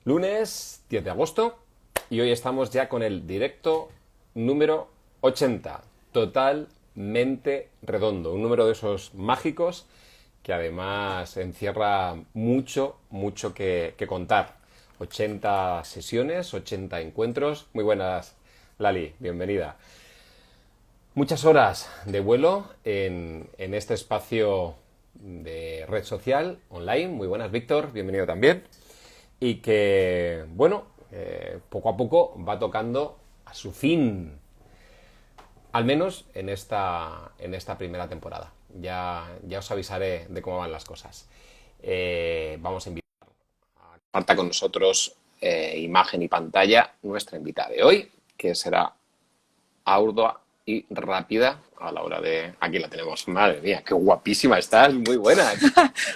Lunes 10 de agosto y hoy estamos ya con el directo número 80, totalmente redondo, un número de esos mágicos que además encierra mucho que contar. 80 sesiones, 80 encuentros. Muy buenas, Lali, bienvenida. Muchas horas de vuelo en este espacio de red social online. Muy buenas, Víctor, bienvenido también. Y que, bueno, poco a poco va tocando a su fin, al menos en esta primera temporada. Ya os avisaré de cómo van las cosas. Vamos a invitar a que comparta con nosotros imagen y pantalla nuestra invitada de hoy, que será Aurdua y rápida a la hora de... Aquí la tenemos. Madre mía, qué guapísima estás. Muy buena.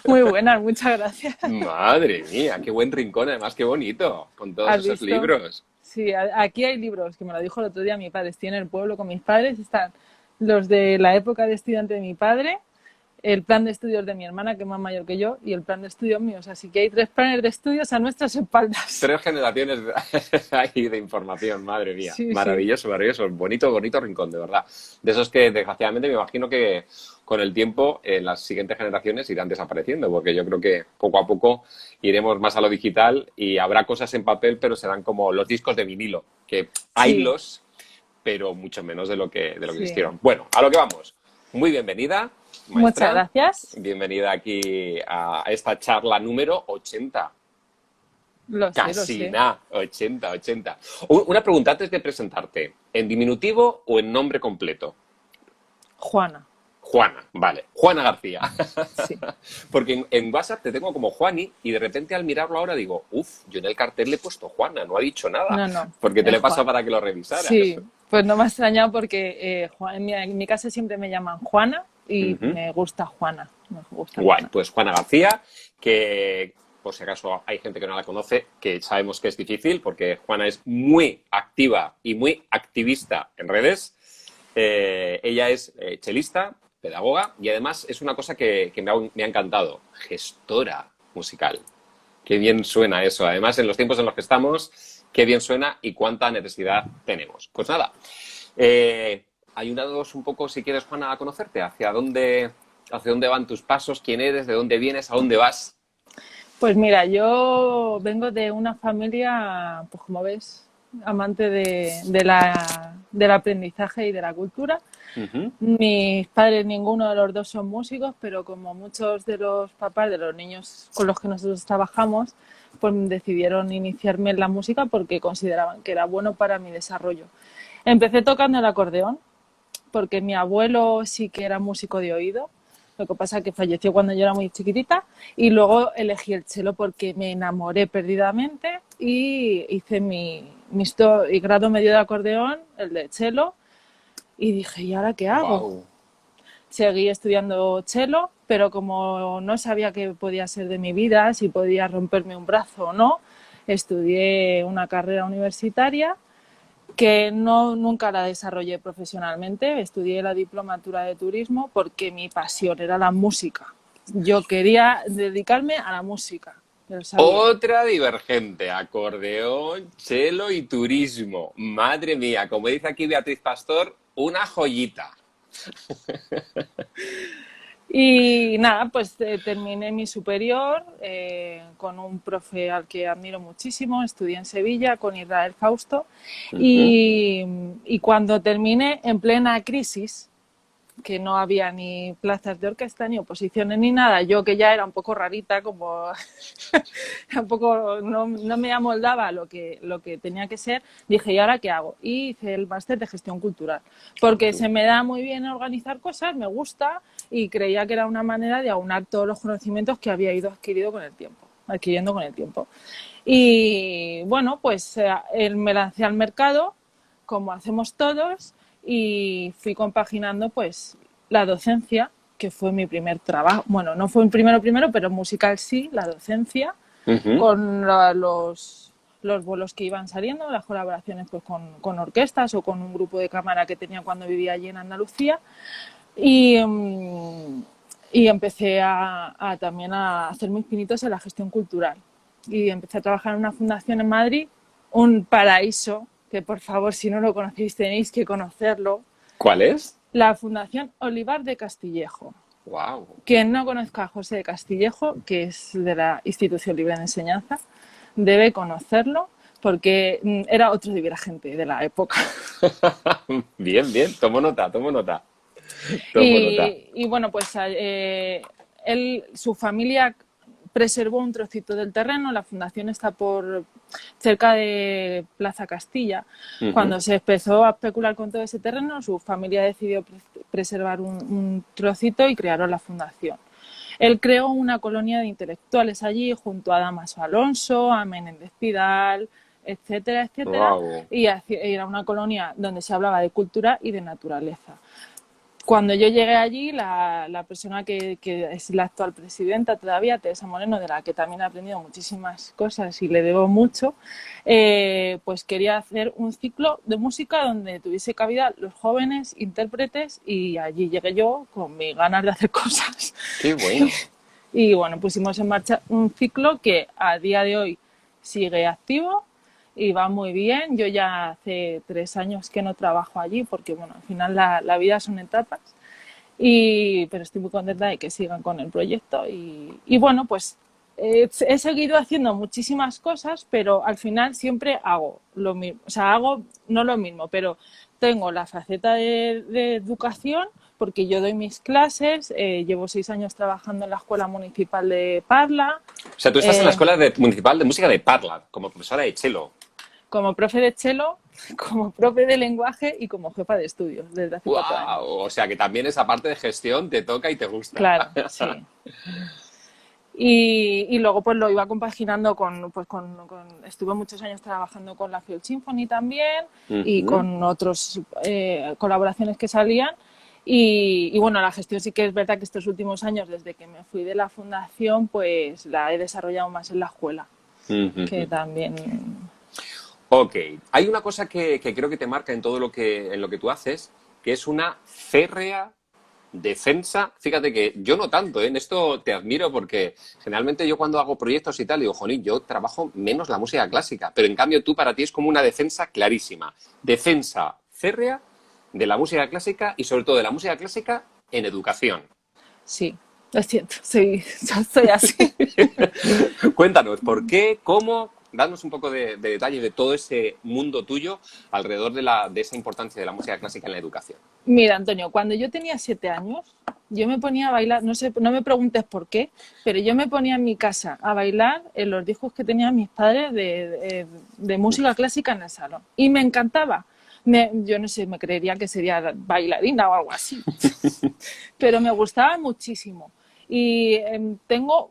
Muy buenas, muchas gracias. Madre mía, qué buen rincón, además, qué bonito, con todos ¿Has esos visto? libros. Sí, aquí hay libros, que me lo dijo el otro día mi padre. Estoy en el pueblo con mis padres, están los de la época de estudiante de mi padre, el plan de estudios de mi hermana, que es más mayor que yo, y el plan de estudios míos. Así que hay 3 planes de estudios a nuestras espaldas. 3 generaciones ahí de información, madre mía. Sí, sí, Maravilloso, maravilloso. Bonito, bonito rincón, de verdad. De esos que, desgraciadamente, me imagino que con el tiempo las siguientes generaciones irán desapareciendo, porque yo creo que poco a poco iremos más a lo digital y habrá cosas en papel, pero serán como los discos de vinilo, que sí, haylos, pero mucho menos de lo que sí. existieron. Bueno, a lo que vamos. Muy bienvenida, Muchas maestra. gracias. Bienvenida aquí a esta charla número 80. Lo sé, lo Casi sé. nada, 80, 80. Una pregunta antes de presentarte. ¿En diminutivo o en nombre completo? Juana, Juana, vale. Juana García. sí. Porque en WhatsApp te tengo como Juani y de repente al mirarlo ahora digo, uff, yo en el cartel le he puesto Juana, no ha dicho nada. No, no, Porque te es le paso Juana. para que lo revisaras. Sí, pues no me ha extrañado porque en mi casa siempre me llaman Juana y Ujú. me gusta Juana. Me gusta Guay, Juana. pues Juana García, que por si acaso hay gente que no la conoce, que sabemos que es difícil porque Juana es muy activa y muy activista en redes. Ella es chelista, pedagoga y además es una cosa que me ha encantado, gestora musical. Qué bien suena eso. Además, en los tiempos en los que estamos, qué bien suena y cuánta necesidad tenemos. Pues nada, eh, ayúdanos un poco, si quieres, Juana, a conocerte. ¿Hacia dónde van tus pasos? ¿Quién eres? ¿De dónde vienes? ¿A dónde vas? Pues mira, yo vengo de una familia, pues como ves, amante del aprendizaje y de la cultura. Ujú. Mis padres, ninguno de los dos son músicos, pero como muchos de los papás de los niños con los que nosotros trabajamos, pues decidieron iniciarme en la música porque consideraban que era bueno para mi desarrollo. Empecé tocando el acordeón, porque mi abuelo sí que era músico de oído, lo que pasa es que falleció cuando yo era muy chiquitita, y luego elegí el cello porque me enamoré perdidamente y hice mi grado medio de acordeón, el de cello, y dije, ¿y ahora qué hago? Wow. Seguí estudiando cello, pero como no sabía qué podía ser de mi vida, si podía romperme un brazo o no, estudié una carrera universitaria que no, nunca la desarrollé profesionalmente. Estudié la diplomatura de turismo porque mi pasión era la música. Yo quería dedicarme a la música, lo sabía. Otra divergente, acordeón, cello y turismo. Madre mía, como dice aquí Beatriz Pastor, una joyita. Y nada, pues terminé mi superior con un profe al que admiro muchísimo, estudié en Sevilla con Israel Fausto Ujú. y cuando terminé en plena crisis, que no había ni plazas de orquesta, ni oposiciones, ni nada. Yo que ya era un poco rarita, como un poco no me amoldaba lo que tenía que ser, dije, ¿y ahora qué hago? Y hice el máster de gestión cultural, porque se me da muy bien organizar cosas, me gusta, y creía que era una manera de aunar todos los conocimientos que había ido adquiriendo con el tiempo. Y bueno, pues me lancé al mercado, como hacemos todos, y fui compaginando pues la docencia, que fue mi primer trabajo. Bueno, no fue el primero, pero musical sí, la docencia, Ujú. con los bolos que iban saliendo, las colaboraciones pues con orquestas o con un grupo de cámara que tenía cuando vivía allí en Andalucía. Y, y empecé también a hacer mis pinitos en la gestión cultural. y empecé a trabajar en una fundación en Madrid, un paraíso, que por favor, si no lo conocéis, tenéis que conocerlo, ¿Cuál es? la Fundación Olivar de Castillejo. Wow. Quien no conozca a José de Castillejo, que es de la Institución Libre de Enseñanza, debe conocerlo porque era otro divergente de la época. Bien, bien, tomo nota, tomo nota. Tomo nota. Y bueno, pues su familia preservó un trocito del terreno. La fundación está por cerca de Plaza Castilla. Ujú. Cuando se empezó a especular con todo ese terreno, su familia decidió preservar un trocito y crearon la fundación. Él creó una colonia de intelectuales allí junto a Damaso Alonso, a Menéndez Pidal, etcétera, etcétera, Wow. y era una colonia donde se hablaba de cultura y de naturaleza. Cuando yo llegué allí, la persona que es la actual presidenta todavía, Teresa Moreno, de la que también he aprendido muchísimas cosas y le debo mucho, pues quería hacer un ciclo de música donde tuviese cabida los jóvenes intérpretes y allí llegué yo con mis ganas de hacer cosas. Qué bueno. Y bueno, pusimos en marcha un ciclo que a día de hoy sigue activo y va muy bien. Yo ya hace 3 años que no trabajo allí porque, bueno, al final la vida son etapas. Pero estoy muy contenta de que sigan con el proyecto. Y bueno, pues he seguido haciendo muchísimas cosas, pero al final siempre hago lo mismo. O sea, hago no lo mismo, pero tengo la faceta de educación porque yo doy mis clases, llevo 6 años trabajando en la Escuela Municipal de Parla, O sea, tú estás en la eh, Escuela Municipal de Música de Parla, como profesora de cello. como profe de cello, como profe de lenguaje y como jefa de estudios desde hace 4 años. ¡Wow! O sea, que también esa parte de gestión te toca y te gusta. Claro, sí. Y luego pues lo iba compaginando estuve muchos años trabajando con la Field Symphony también y Ujú. con otras colaboraciones que salían. Y bueno, la gestión sí que es verdad que estos últimos años, desde que me fui de la fundación, pues la he desarrollado más en la escuela, que Ujú. también... Ok. Hay una cosa que creo que te marca en todo en lo que tú haces, que es una férrea defensa. Fíjate que yo no tanto, ¿eh? En esto te admiro porque generalmente yo cuando hago proyectos y tal, digo, jolín, yo trabajo menos la música clásica, pero en cambio tú para ti es como una defensa clarísima. Defensa férrea de la música clásica y sobre todo de la música clásica en educación. Sí, lo siento, soy así. Cuéntanos, ¿por qué? ¿Cómo? Danos un poco de detalle de todo ese mundo tuyo alrededor de esa importancia de la música clásica en la educación. Mira, Antonio, cuando yo tenía 7 años, yo me ponía a bailar, no sé, no me preguntes por qué, pero yo me ponía en mi casa a bailar en los discos que tenían mis padres de música clásica en el salón. Y me encantaba. Yo no sé, me creería que sería bailarina o algo así, pero me gustaba muchísimo. Y tengo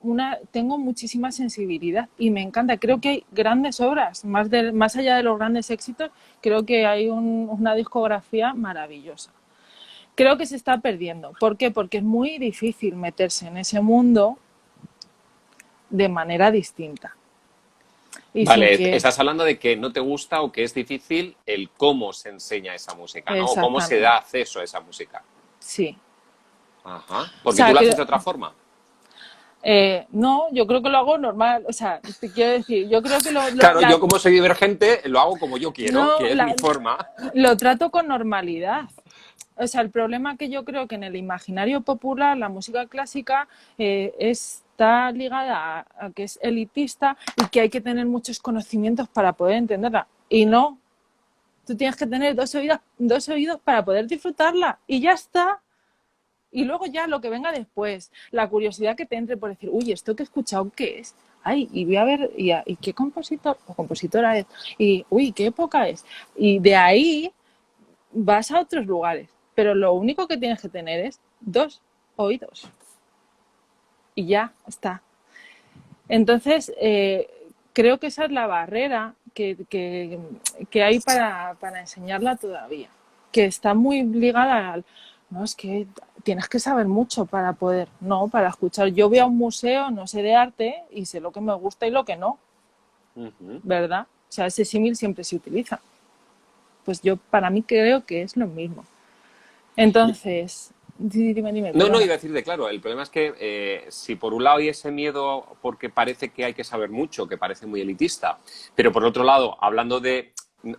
muchísima sensibilidad y me encanta. Creo que hay grandes obras, más allá de los grandes éxitos, creo que hay una discografía maravillosa. Creo que se está perdiendo. ¿Por qué? Porque es muy difícil meterse en ese mundo de manera distinta. Y sin Vale, que... estás hablando de que no te gusta o que es difícil el cómo se enseña esa música, ¿no? O cómo se da Exactamente. acceso a esa música. Sí. Ajá. O Porque tú sea, lo haces de otra forma. no, yo creo que lo hago normal. O sea, te quiero decir, yo creo que Claro, yo como soy divergente lo hago como yo quiero, no, que es mi forma. lo trato con normalidad. O sea, el problema que yo creo que en el imaginario popular la música clásica está ligada a que es elitista y que hay que tener muchos conocimientos para poder entenderla. Y no, tú tienes que tener dos oídos para poder disfrutarla y ya está. Y luego ya lo que venga después, la curiosidad que te entre por decir, uy, esto que he escuchado, ¿qué es? Ay, y voy a ver, y qué compositor o compositora es, y uy, qué época es. Y de ahí vas a otros lugares, pero lo único que tienes que tener es dos oídos. Y ya está. Entonces, creo que esa es la barrera que hay para enseñarla todavía, que está muy ligada al, no, es que tienes que saber mucho para poder, no, para escuchar. Yo voy a un museo, no sé de arte y sé lo que me gusta y lo que no, Ujú. ¿verdad? O sea, ese símil siempre se utiliza. Pues yo para mí creo que es lo mismo. Y- Entonces, Dime, No, no, perdona. iba a decirte, claro, el problema es que si por un lado hay ese miedo porque parece que hay que saber mucho, que parece muy elitista, pero por otro lado, hablando de,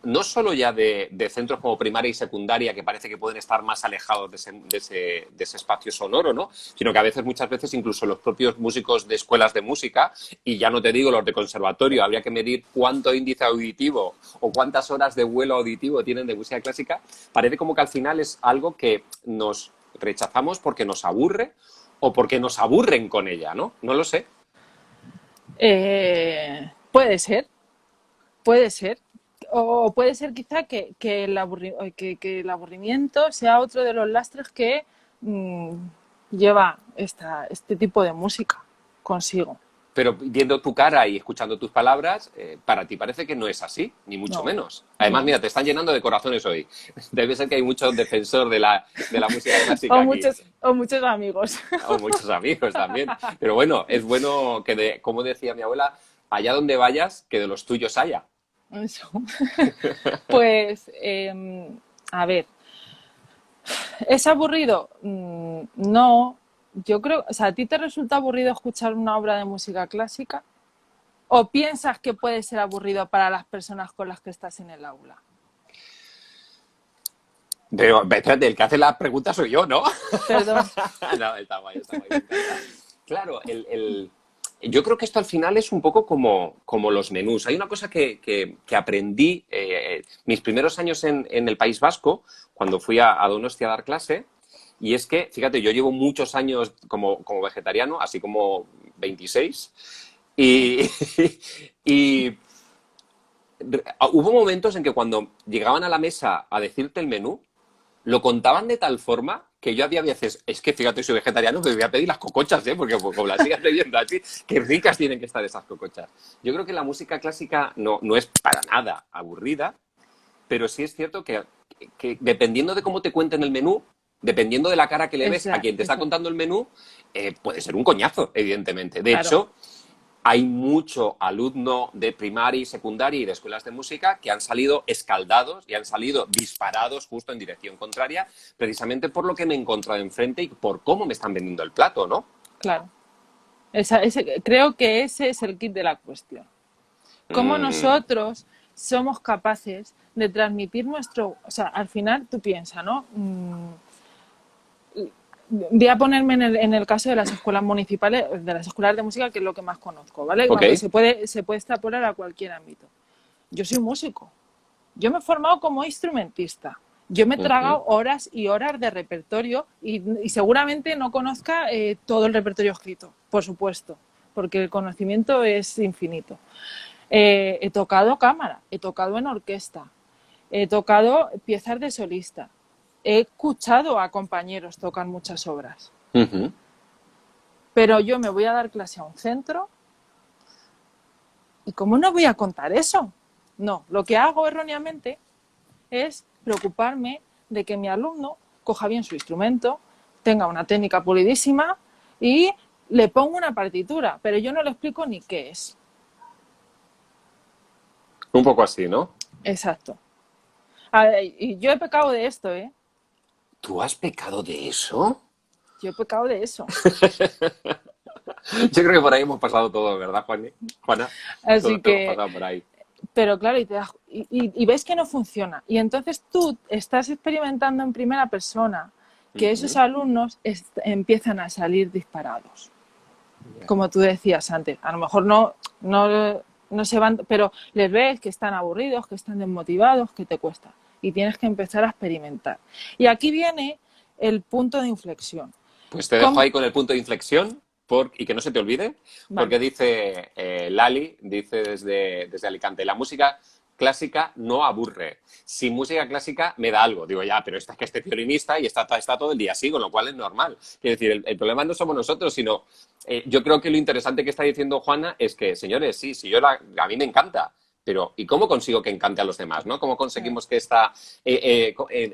no solo ya de centros como primaria y secundaria, que parece que pueden estar más alejados de ese espacio sonoro, ¿no? Sino que a veces, muchas veces, incluso los propios músicos de escuelas de música, y ya no te digo los de conservatorio, habría que medir cuánto índice auditivo o cuántas horas de vuelo auditivo tienen de música clásica, parece como que al final es algo que nos rechazamos porque nos aburre o porque nos aburren con ella, ¿no? No lo sé. Puede ser, puede ser. O puede ser quizá que el aburrimiento sea otro de los lastres que mm, lleva este tipo de música consigo. Pero viendo tu cara y escuchando tus palabras, para ti parece que no es así, ni mucho No, menos. Además, no. mira, te están llenando de corazones hoy. Debe ser que hay muchos defensor de la música clásica aquí. O muchos amigos. O muchos amigos también. Pero bueno, es bueno que, como decía mi abuela, allá donde vayas, que de los tuyos haya. Eso. Pues, a ver, ¿es aburrido? No. Yo creo, o sea, ¿a ti te resulta aburrido escuchar una obra de música clásica? ¿O piensas que puede ser aburrido para las personas con las que estás en el aula? Pero, espérate, el que hace la pregunta soy yo, ¿no? Perdón. No, está guay, me encanta. Claro, yo creo que esto al final es un poco como los menús. Hay una cosa que aprendí mis primeros años en el País Vasco, cuando fui a Donostia a dar clase, y es que, fíjate, yo llevo muchos años como vegetariano, así como 26, y, y hubo momentos en que cuando llegaban a la mesa a decirte el menú, lo contaban de tal forma que yo había veces, es que fíjate, soy vegetariano, me voy a pedir las cocochas, ¿eh? Porque como las sigas bebiendo así, qué ricas tienen que estar esas cocochas. Yo creo que la música clásica no es para nada aburrida, pero sí es cierto que dependiendo de cómo te cuenten el menú, dependiendo de la cara que le ves a quien te está Exacto, contando el menú, puede ser un coñazo, evidentemente. De claro. hecho, hay mucho alumno de primaria y secundaria y de escuelas de música que han salido escaldados y han salido disparados justo en dirección contraria, precisamente por lo que me he encontrado enfrente y por cómo me están vendiendo el plato, ¿no? Claro. Creo que ese es el kit de la cuestión. Cómo Mm, nosotros somos capaces de transmitir nuestro... O sea, al final tú piensas, ¿no? Voy a ponerme en el caso de las escuelas municipales, de las escuelas de música, que es lo que más conozco, ¿vale? ok. Aunque se puede extrapolar a cualquier ámbito. Yo soy músico. Yo me he formado como instrumentista. Yo me he Ujú. tragado horas y horas de repertorio y seguramente no conozca todo el repertorio escrito, por supuesto, porque el conocimiento es infinito. He tocado cámara, he tocado en orquesta, he tocado piezas de solista, he escuchado a compañeros tocar muchas obras, Ujú. pero yo me voy a dar clase a un centro y ¿cómo no voy a contar eso? No, lo que hago erróneamente es preocuparme de que mi alumno coja bien su instrumento, tenga una técnica pulidísima y le pongo una partitura, pero yo no le explico ni qué es. Un poco así, ¿no? Exacto. A ver, y yo he pecado de esto, ¿eh? ¿Tú has pecado de eso? Yo he pecado de eso. Yo creo que por ahí hemos pasado todos, ¿verdad, Juana? Así Todos hemos que, pasado por ahí. pero claro, y ves que no funciona. Y entonces tú estás experimentando en primera persona que esos Ujú. alumnos empiezan a salir disparados. Ya. Como tú decías antes, a lo mejor no se van, pero les ves que están aburridos, que están desmotivados, que te cuesta. Y tienes que empezar a experimentar. Y aquí viene el punto de inflexión. Pues te dejo ¿Cómo? ahí con el punto de inflexión y que no se te olvide, Vale, porque dice Lali, dice desde Alicante, la música clásica no aburre. Sin música clásica me da algo. Digo, ya, pero esta es que este violinista y está todo el día así, con lo cual es normal. Quiero decir, el problema no somos nosotros, sino yo creo que lo interesante que está diciendo Juana es que, señores, sí, a mí me encanta, pero ¿y cómo consigo que encante a los demás? ¿No? ¿Cómo conseguimos que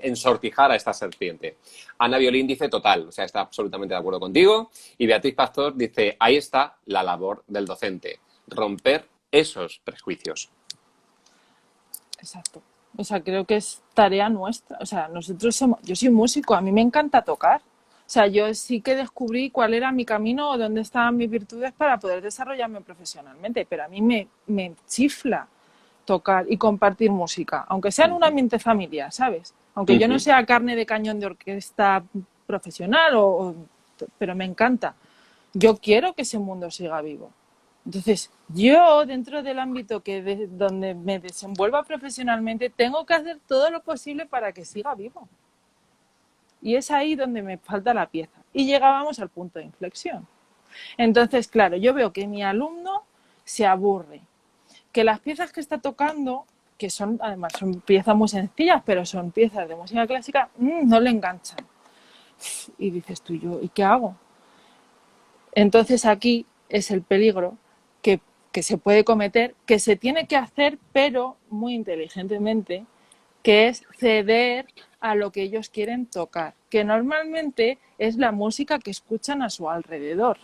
ensortijar a esta serpiente? Ana Violín dice total, o sea, está absolutamente de acuerdo contigo. Y Beatriz Pastor dice, ahí está la labor del docente, romper esos prejuicios. exacto. O sea, creo que es tarea nuestra. O sea, nosotros somos, yo soy músico, a mí me encanta tocar. sea, yo sí que descubrí cuál era mi camino o dónde estaban mis virtudes para poder desarrollarme profesionalmente, pero a mí me chifla tocar y compartir música, aunque sea en un ambiente familiar, ¿sabes? Aunque yo no sea carne de cañón de orquesta profesional, pero me encanta. Yo quiero que ese mundo siga vivo. Entonces, yo dentro del ámbito donde me desenvuelva profesionalmente, tengo que hacer todo lo posible para que siga vivo. Y es ahí donde me falta la pieza. Y llegábamos al punto de inflexión. Entonces, claro, yo veo que mi alumno se aburre, que las piezas que está tocando, que son, además, son piezas muy sencillas, pero son piezas de música clásica, no le enganchan. Y dices tú, ¿y qué hago? Entonces aquí es el peligro que se puede cometer, que se tiene que hacer, pero muy inteligentemente, que es ceder a lo que ellos quieren tocar, que normalmente es la música que escuchan a su alrededor.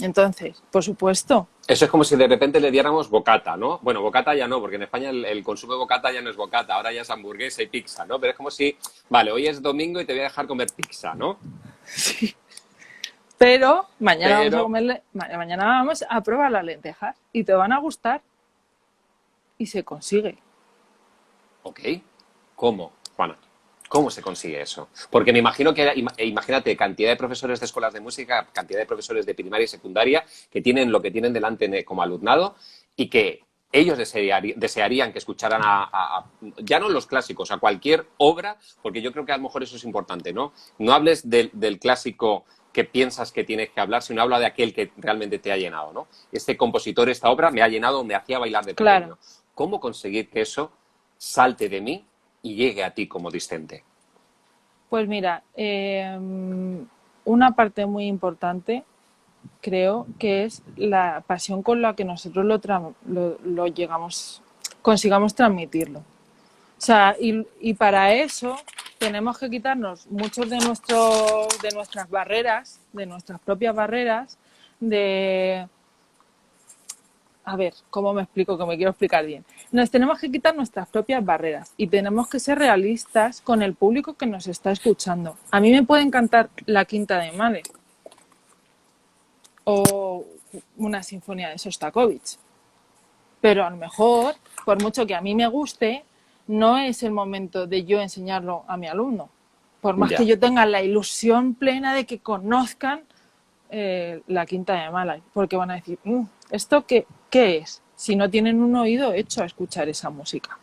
Entonces, por supuesto. Eso es como si de repente le diéramos bocata, ¿no? Bueno, bocata ya no, porque en España el consumo de bocata ya no es bocata, ahora ya es hamburguesa y pizza, ¿no? Pero es como si, vale, hoy es domingo y te voy a dejar comer pizza, ¿no? Sí. Pero mañana vamos a probar las lentejas y te van a gustar. Y se consigue. Ok. ¿Cómo, Juana? ¿Cómo se consigue eso? Porque me imagino que, imagínate, cantidad de profesores de escuelas de música, cantidad de profesores de primaria y secundaria que tienen lo que tienen delante como alumnado y que ellos desearían que escucharan ya no los clásicos, a cualquier obra, porque yo creo que a lo mejor eso es importante, ¿no? No hables del clásico que piensas que tienes que hablar, sino habla de aquel que realmente te ha llenado, ¿no? Este compositor, esta obra me ha llenado, me hacía bailar de pequeño. Claro. ¿Cómo conseguir que eso salte de mí y llegue a ti como discente? Pues mira, una parte muy importante creo que es la pasión con la que nosotros lo consigamos transmitirlo. O sea, y para eso tenemos que quitarnos muchos de nuestras barreras, de nuestras propias barreras, a ver, ¿cómo me explico? Que me quiero explicar bien. Nos tenemos que quitar nuestras propias barreras y tenemos que ser realistas con el público que nos está escuchando. A mí me puede encantar La Quinta de Mahler o una sinfonía de Shostakovich, pero a lo mejor, por mucho que a mí me guste, no es el momento de yo enseñarlo a mi alumno. Por más que yo tenga la ilusión plena de que conozcan La Quinta de Mahler, porque van a decir, ¿esto qué es? Si no tienen un oído hecho a escuchar esa música.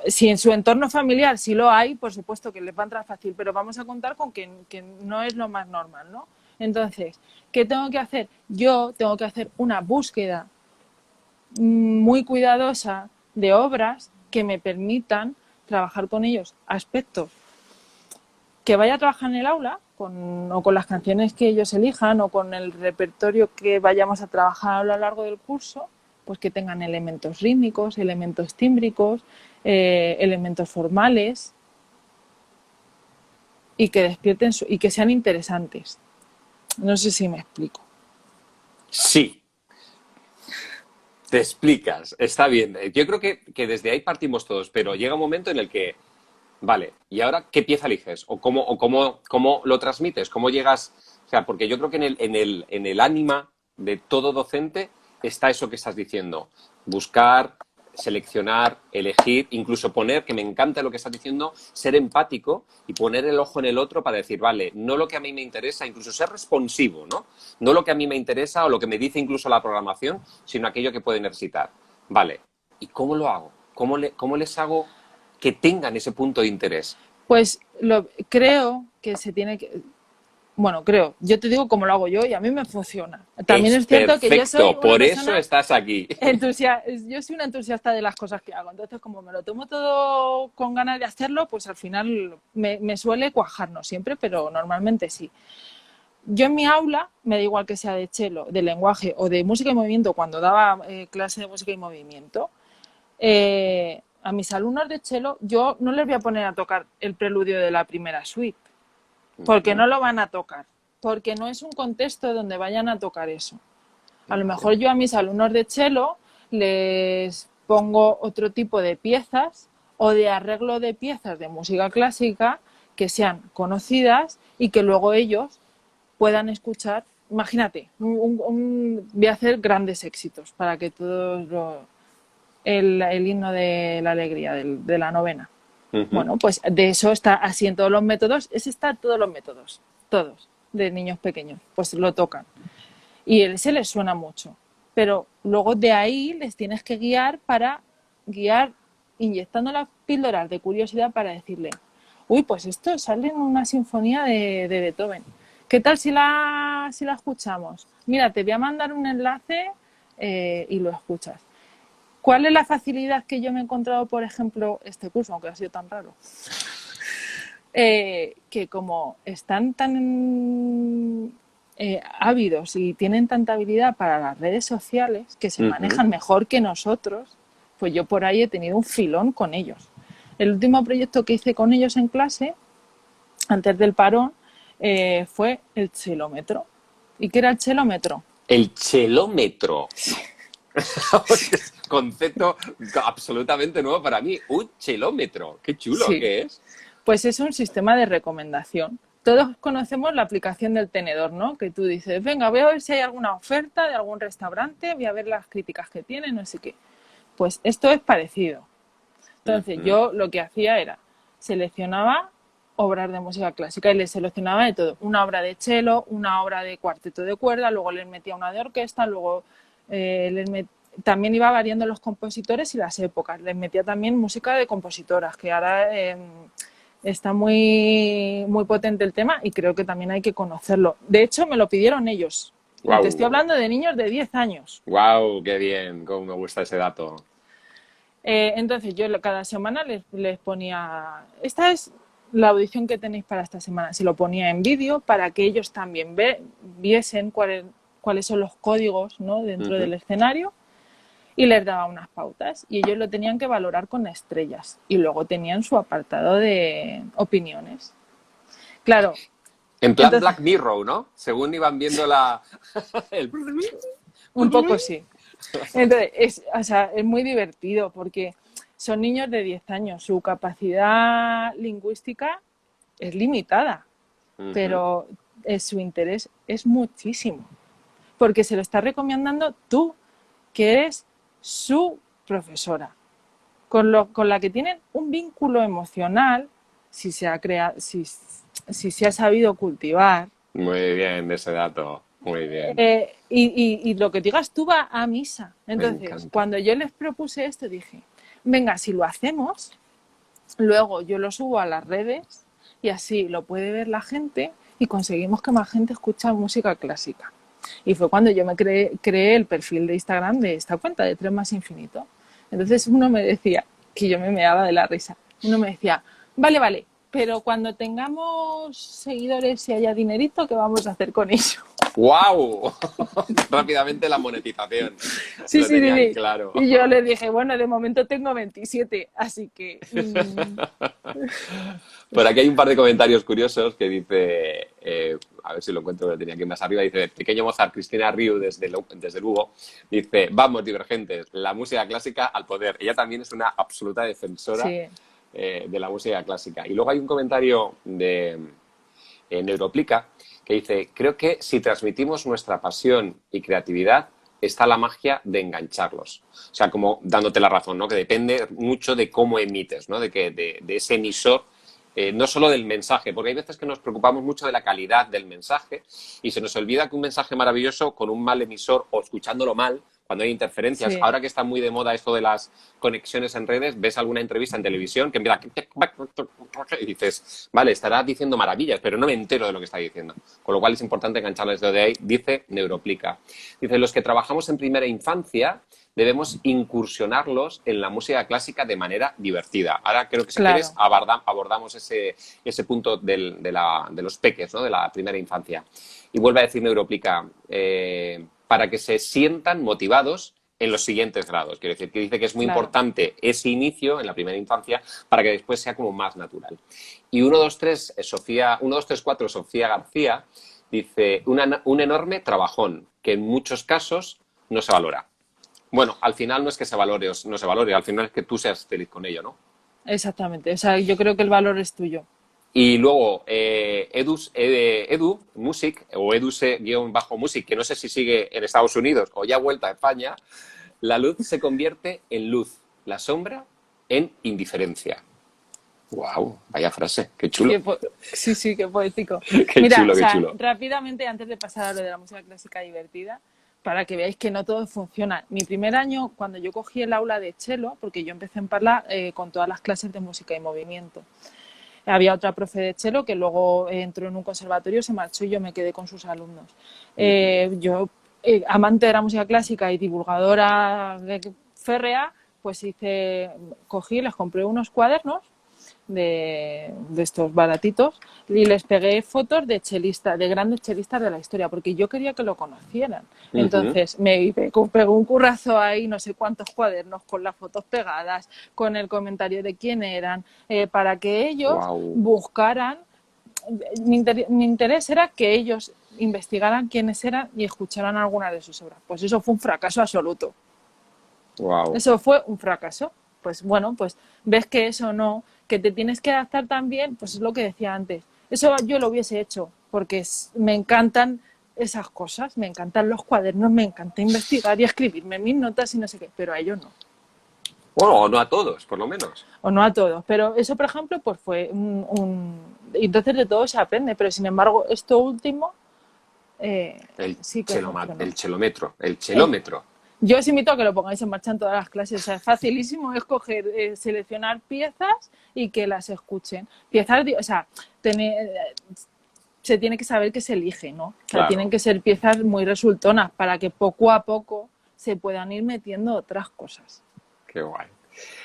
Si en su entorno familiar sí lo hay, por supuesto que les va a entrar fácil, pero vamos a contar con que no es lo más normal, ¿no? Entonces, ¿qué tengo que hacer? Yo tengo que hacer una búsqueda muy cuidadosa de obras que me permitan trabajar con ellos aspectos que vaya a trabajar en el aula o con las canciones que ellos elijan o con el repertorio que vayamos a trabajar a lo largo del curso, pues que tengan elementos rítmicos, elementos tímbricos, elementos formales y que despierten y que sean interesantes. No sé si me explico. Sí. Te explicas, está bien. Yo creo que desde ahí partimos todos, pero llega un momento en el que, vale, ¿y ahora qué pieza eliges? ¿O cómo lo transmites? ¿Cómo llegas? O sea, porque yo creo que en el ánima de todo docente está eso que estás diciendo. Buscar, seleccionar, elegir, incluso poner, que me encanta lo que estás diciendo, ser empático y poner el ojo en el otro para decir, vale, no lo que a mí me interesa, incluso ser responsivo, ¿no? No lo que a mí me interesa o lo que me dice incluso la programación, sino aquello que puede necesitar. Vale, ¿y cómo lo hago? ¿Cómo les hago que tengan ese punto de interés? Pues creo que se tiene que... Bueno, creo. Yo te digo cómo lo hago yo y a mí me funciona. También es cierto perfecto, que yo soy una por persona eso estás aquí. yo soy una entusiasta de las cosas que hago. Entonces, como me lo tomo todo con ganas de hacerlo, pues al final me suele cuajar, no siempre, pero normalmente sí. Yo en mi aula, me da igual que sea de cello, de lenguaje o de música y movimiento, cuando daba clase de música y movimiento, a mis alumnos de cello yo no les voy a poner a tocar el preludio de la primera suite, porque no lo van a tocar, porque no es un contexto donde vayan a tocar eso. A lo mejor yo a mis alumnos de cello les pongo otro tipo de piezas o de arreglo de piezas de música clásica que sean conocidas y que luego ellos puedan escuchar. Imagínate, voy a hacer grandes éxitos para que todos el himno de la alegría, de la novena. Bueno, pues de eso está así en todos los métodos, está en todos los métodos, todos, de niños pequeños, pues lo tocan. Y ese les suena mucho. Pero luego de ahí les tienes que guiar inyectando las píldoras de curiosidad para decirle, uy, pues esto sale en una sinfonía de Beethoven. ¿Qué tal si la escuchamos? Mira, te voy a mandar un enlace y lo escuchas. ¿Cuál es la facilidad que yo me he encontrado, por ejemplo, este curso, aunque ha sido tan raro? Que como están tan ávidos y tienen tanta habilidad para las redes sociales, que se manejan mejor que nosotros, pues yo por ahí he tenido un filón con ellos. El último proyecto que hice con ellos en clase, antes del parón, fue el chelómetro. ¿Y qué era el chelómetro? El chelómetro. Concepto absolutamente nuevo para mí. Un chelómetro. Qué chulo que es. Pues es un sistema de recomendación. Todos conocemos la aplicación del tenedor, ¿no? Que tú dices, venga, voy a ver si hay alguna oferta de algún restaurante, voy a ver las críticas que tiene, no sé qué. Pues esto es parecido. Entonces yo lo que hacía era, seleccionaba obras de música clásica y les seleccionaba de todo. Una obra de cello, una obra de cuarteto de cuerda, luego les metía una de orquesta, luego también iba variando los compositores y las épocas. Les metía también música de compositoras, que ahora está muy, muy potente el tema y creo que también hay que conocerlo. De hecho, me lo pidieron ellos. Wow. Te estoy hablando de niños de 10 años. ¡Guau! ¡Qué bien! Cómo me gusta ese dato. Entonces, yo cada semana les ponía... Esta es la audición que tenéis para esta semana. Se lo ponía en vídeo para que ellos también viesen cuáles son los códigos, ¿no? Dentro del escenario, y les daba unas pautas y ellos lo tenían que valorar con estrellas y luego tenían su apartado de opiniones. Claro. En plan entonces, Black Mirror, ¿no? Según iban viendo un poco sí. Entonces, es muy divertido porque son niños de 10 años, su capacidad lingüística es limitada, pero su interés es muchísimo. Porque se lo está recomendando tú, que eres su profesora, con la que tienen un vínculo emocional, si se ha sabido cultivar. Muy bien, ese dato, muy bien. Y lo que digas, tú vas a misa. Entonces, cuando yo les propuse esto, dije, venga, si lo hacemos, luego yo lo subo a las redes y así lo puede ver la gente y conseguimos que más gente escuche música clásica. Y fue cuando yo me creé el perfil de Instagram de esta cuenta de 3 más infinito. Entonces uno me decía, que yo me meaba de la risa, uno me decía, vale, pero cuando tengamos seguidores y haya dinerito, ¿qué vamos a hacer con ello? ¡Guau! Rápidamente la monetización. Sí, sí. Claro. Y yo les dije, bueno, de momento tengo 27, así que... Por aquí hay un par de comentarios curiosos que dice, a ver si lo encuentro, lo tenía aquí más arriba, dice, pequeño Mozart, Cristina Riu desde Lugo, dice, vamos, divergentes, la música clásica al poder. Ella también es una absoluta defensora de la música clásica. Y luego hay un comentario de Neuroplica que dice, creo que si transmitimos nuestra pasión y creatividad, está la magia de engancharlos. O sea, como dándote la razón, ¿no? Que depende mucho de cómo emites, ¿no? De ese emisor, no solo del mensaje, porque hay veces que nos preocupamos mucho de la calidad del mensaje y se nos olvida que un mensaje maravilloso con un mal emisor o escuchándolo mal, cuando hay interferencias, ahora que está muy de moda esto de las conexiones en redes, ves alguna entrevista en televisión que empieza y dices, vale, estará diciendo maravillas, pero no me entero de lo que está diciendo. Con lo cual es importante engancharles desde ahí, dice Neuroplica. Dice, los que trabajamos en primera infancia debemos incursionarlos en la música clásica de manera divertida. Ahora creo que si quieres abordamos ese punto de los peques, ¿no? De la primera infancia. Y vuelve a decir Neuroplica, para que se sientan motivados en los siguientes grados. Quiero decir, que dice que es muy importante ese inicio en la primera infancia para que después sea como más natural. Y 1, 2, 3, 4, Sofía García, dice, un enorme trabajón que en muchos casos no se valora. Bueno, al final no es que se valore o no se valore, al final es que tú seas feliz con ello, ¿no? exactamente. O sea, yo creo que el valor es tuyo. Y luego, Edu Music, o Eduse-Music, que no sé si sigue en Estados Unidos o ya vuelta a España, la luz se convierte en luz, la sombra en indiferencia. ¡Wow! Vaya frase, qué chulo. Sí, sí, qué poético. Qué Mira, chulo, o qué sea, chulo. rápidamente, antes de pasar a lo de la música clásica divertida, para que veáis que no todo funciona. Mi primer año, cuando yo cogí el aula de cello, porque yo empecé en Parla con todas las clases de música y movimiento. Había otra profe de cello que luego entró en un conservatorio, se marchó y yo me quedé con sus alumnos. Yo, amante de la música clásica y divulgadora férrea, pues cogí, les compré unos cuadernos de estos baratitos y les pegué fotos de chelistas, de grandes chelistas de la historia, porque yo quería que lo conocieran. Entonces me pegó un currazo ahí, no sé cuántos cuadernos con las fotos pegadas, con el comentario de quién eran, para que ellos Wow. buscaran. Mi interés era que ellos investigaran quiénes eran y escucharan alguna de sus obras. Pues eso fue un fracaso absoluto. Wow. Eso fue un fracaso. Pues bueno, pues ves que eso no, que te tienes que adaptar también, pues es lo que decía antes. Eso yo lo hubiese hecho, porque me encantan esas cosas, me encantan los cuadernos, me encanta investigar y escribirme mis notas y no sé qué, pero a ellos no. Bueno, o no a todos, por lo menos. O no a todos, pero eso, por ejemplo, pues fue entonces de todo se aprende, pero sin embargo, esto último sí que funcionó. El chelómetro, el El, chelómetro. Yo os invito a que lo pongáis en marcha en todas las clases. O sea, es facilísimo escoger, seleccionar piezas y que las escuchen. Piezas, o sea, se tiene que saber que se elige, ¿no? O sea, Claro. tienen que ser piezas muy resultonas para que poco a poco se puedan ir metiendo otras cosas. Qué guay.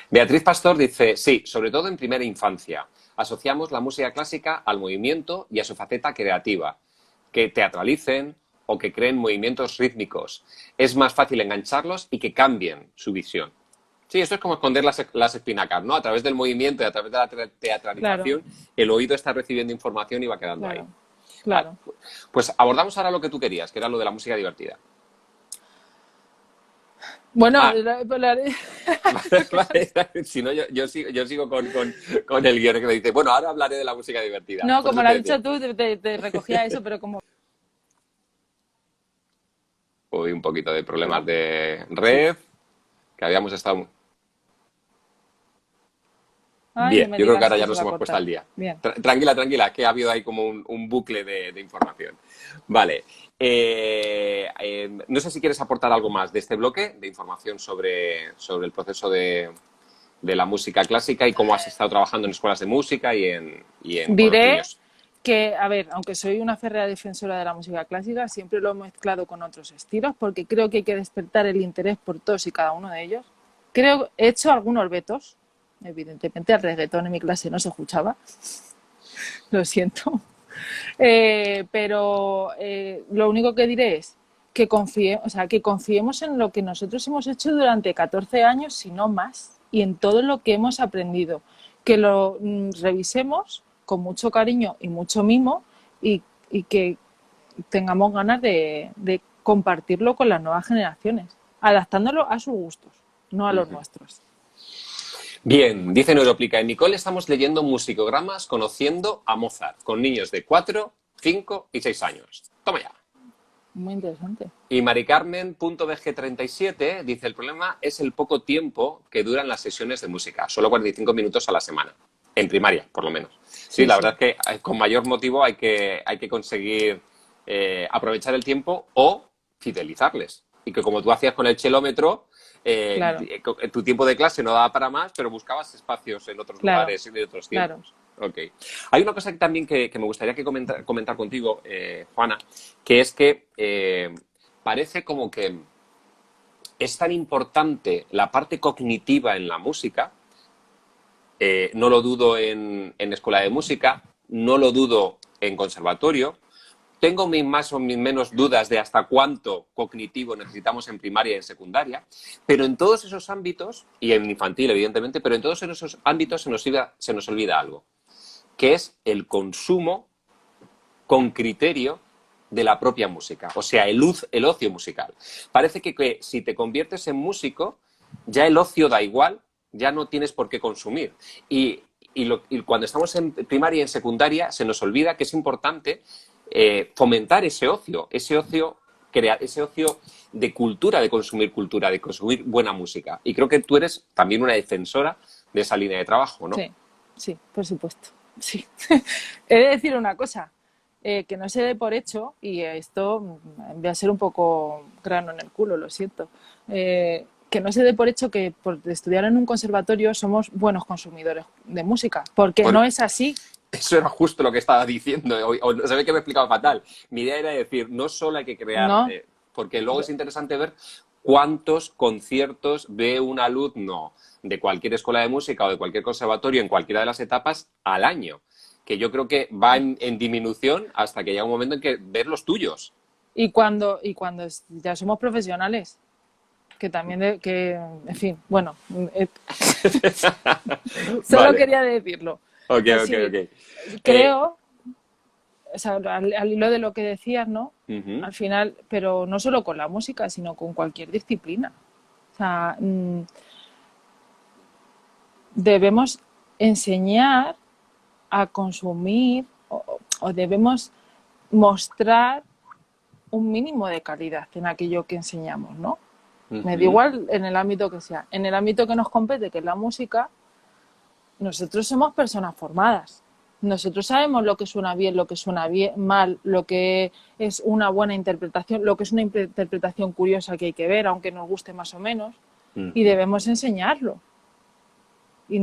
Beatriz Pastor dice, sí, sobre todo en primera infancia. Asociamos la música clásica al movimiento y a su faceta creativa. Que teatralicen o que creen movimientos rítmicos. Es más fácil engancharlos y que cambien su visión. Sí, esto es como esconder las espinacas, ¿no? A través del movimiento y a través de la teatralización, claro, el oído está recibiendo información y va quedando claro, ahí. Claro. Vale. Pues abordamos ahora lo que tú querías, que era lo de la música divertida. Bueno, vale. Si no, yo sigo con el guión que me dice, bueno, ahora hablaré de la música divertida. No, como lo has dicho tú, te recogía eso, pero como... Uy, un poquito de problemas de red, que habíamos estado... Ay, bien, no yo creo que ahora que ya nos hemos puesto al día. Bien. Tranquila, que ha habido ahí como un bucle de información. Vale. No sé si quieres aportar algo más de este bloque de información sobre el proceso de la música clásica y cómo has estado trabajando en escuelas de música y en Diré que, a ver, aunque soy una férrea defensora de la música clásica, siempre lo he mezclado con otros estilos porque creo que hay que despertar el interés por todos y cada uno de ellos. He hecho algunos vetos. Evidentemente, el reggaetón en mi clase no se escuchaba. Lo siento. Pero lo único que diré es que confiemos en lo que nosotros hemos hecho durante 14 años, si no más, y en todo lo que hemos aprendido. Que lo revisemos con mucho cariño y mucho mimo y que tengamos ganas de compartirlo con las nuevas generaciones, adaptándolo a sus gustos, no a los nuestros. Bien, dice Neuroplica, en Nicole estamos leyendo musicogramas conociendo a Mozart, con niños de 4, 5 y 6 años. Toma ya. Muy interesante. Y maricarmen.bg37 dice, el problema es el poco tiempo que duran las sesiones de música, solo 45 minutos a la semana, en primaria, por lo menos. Sí, la verdad es que con mayor motivo hay que conseguir aprovechar el tiempo o fidelizarles. Y que como tú hacías con el chelómetro, claro, tu tiempo de clase no daba para más, pero buscabas espacios en otros lugares y de otros tiempos. Claro. Okay. Hay una cosa también que me gustaría comentar contigo, Juana, que es que parece como que es tan importante la parte cognitiva en la música, no lo dudo en escuela de música, no lo dudo en conservatorio, tengo mis más o mis menos dudas de hasta cuánto cognitivo necesitamos en primaria y en secundaria, pero en todos esos ámbitos, y en infantil evidentemente, pero en todos esos ámbitos se nos olvida algo, que es el consumo con criterio de la propia música, o sea, el ocio musical. Parece que si te conviertes en músico, ya el ocio da igual, ya no tienes por qué consumir. Y cuando estamos en primaria y en secundaria se nos olvida que es importante fomentar ese ocio, crear ese ocio de cultura, de consumir buena música. Y creo que tú eres también una defensora de esa línea de trabajo, ¿no? Sí, sí, por supuesto. Sí. He de decir una cosa, que no se dé por hecho, y esto voy a ser un poco grano en el culo, lo siento, que no se dé por hecho que por estudiar en un conservatorio somos buenos consumidores de música, porque Pues no es así. eso era justo lo que estaba diciendo, o se ve que me he explicado fatal. Mi idea era decir, no solo hay que crear, No, porque luego es interesante ver cuántos conciertos ve un alumno de cualquier escuela de música o de cualquier conservatorio en cualquiera de las etapas al año, que yo creo que va en disminución hasta que llega un momento en que ver los tuyos. y cuando ya somos profesionales, que también, en fin, bueno, solo Vale, quería decirlo. ok, Pues ok, sí, ok. creo, o sea, al hilo de lo que decías, ¿no? Ujú, Al final, pero no solo con la música, sino con cualquier disciplina. O sea, debemos enseñar a consumir o debemos mostrar un mínimo de calidad en aquello que enseñamos, ¿no? Me da ujú, igual en el ámbito que sea. En el ámbito que nos compete, que es la música, nosotros somos personas formadas. Nosotros sabemos lo que suena bien, lo que suena bien, mal, lo que es una buena interpretación, lo que es una interpretación curiosa que hay que ver, aunque nos guste más o menos, y ujú. debemos enseñarlo. Y